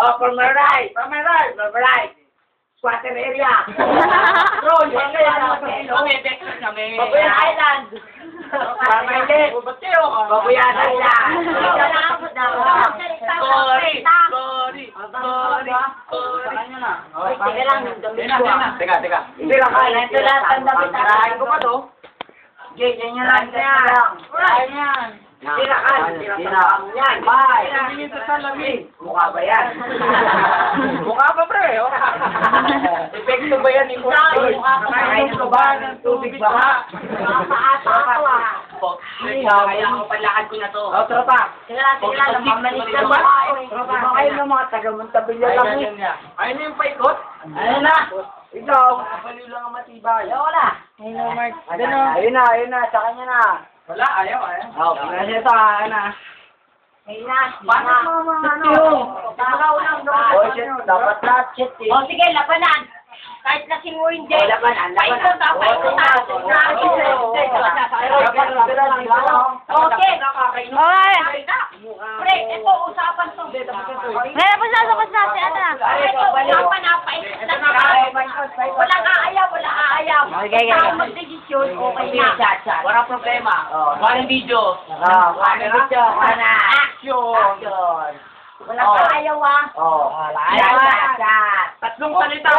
Oh, from my right. From my right. From my right. Squatter area. Roll. Kami, Texas kami. Babuyan Island. From my left. Babuyan Island. Sorry. Teka. Hindi lang kaya. Ito lahat ang damit. Tirahin ko pa to. Okay, ganyan lang. Yan. Tirakan. Yan. Bye. Tingin sa salamin. Mukha ba yan? Mukha ba, pre? Epekto ba yan? Kakain ko ba ng tubig ba? Kaya ako palakad ko na to. O, tropa. Sige lang. Mamalis na ba? Tropa, kayo ng mga taga-Montabilya lang. Ayun na yung paikot? Ayun na. Ikaw. Kapaliw lang ang matibay. Wala. Ayun na. Sa kanya na. Wala, ayaw. Oo, pinasya ito, Ayun na. Paano mo dapat na chat eh. O, sige, labanan. Kahit lasing mo hindi. Labanan. Okay. Pre, ito, usapan to. Ngayon po sasabas natin, Ito, usapan na. Walang aayaw. Mag-desisyon, okay na. Walang problema. Walang video. Action. Walang aayaw Tatlong salita.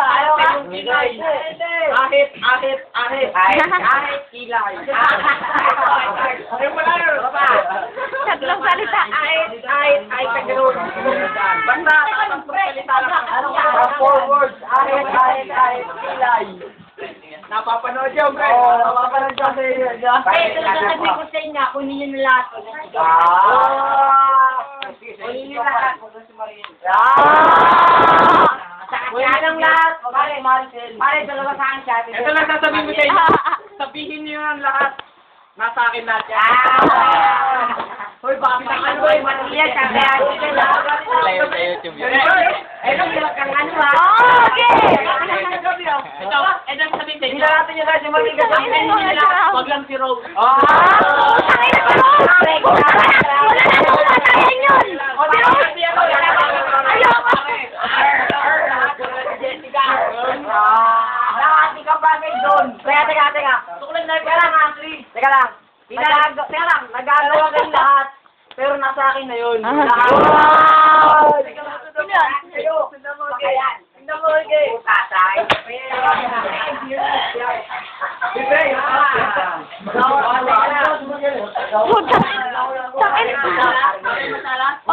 Kilay. Ahit. Kilay. tatlong salita. Ahit. Kaganoon. Basta, tatlong salita lang. Four words. Ahit. Kilay. Napapanood yun, guys. Napapanood yun sa inyo. Ito na sabi ko sa inyo. Kunin nyo na lahat. Kunin nyo lahat. Kunin lang lahat. Pare, dalawa sa akin siya. Ito lang sasabihin mo sa inyo. Sabihin nyo yung lahat. Nasa akin lahat yan. Hoy, bakit ang ano eh? Matiya, sabi ako ka lang. Sa YouTube yun. Ito, bilang kang ano ha? Okay! Ito, sabihin sa inyo. Hindi natin yung kasi matigas. Wag lang si Rose. Sakay na si Rose! Wala na katayan yun! Si Rose! Ayoko! Nakati ka ba kay John? Teka. Tukulan na lang, Ashley. Teka lang. Nagagawa ka lahat. Pero nasa akin na yun. Tingnan mo, okay. Tatay.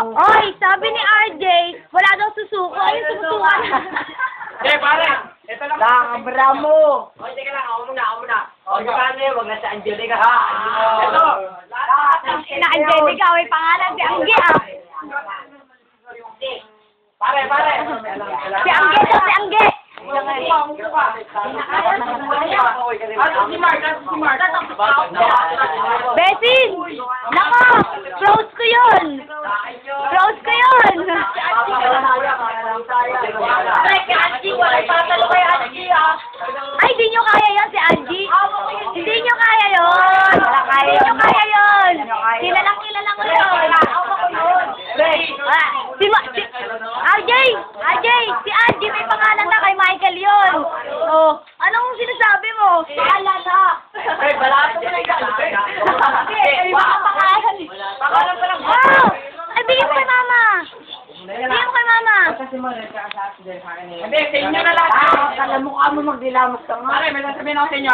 Oy, sabi ni RJ, wala daw susuko. Ayun, susukan. Pare. Ito lang. Nakabra mo. O, teka lang. Ako muna. O, wag na sa Angelica, ha? Ito. Na Angelica, may pangalan si Angge, Pare. Si Angge. Si Mark. Besin! Nako! Close ko yun! Ay, di nyo kaya yun si Angie! Hindi nyo kaya yun! Kilalang ko yun! RJ! Si Angie may pangalan na kay Michael yun! Oh, anong sinasabi mo? Wala na! Balato mo na ikaw. Baka pangalan. Pangalan pa lang. Oh! Ay, bigyan mo kay Mama! Hindi, sa inyo na lahat. Alam mo ka mo magdilamot ka nga. Pare, may sasabihin ako sa inyo.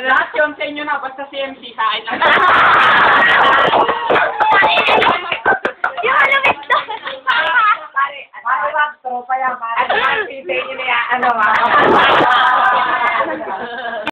Lahat yun sa inyo na, basta si MC sa akin lang. Yung alumit to! Pare, wag, tropa yan. Pare, sa inyo na yan. Ano,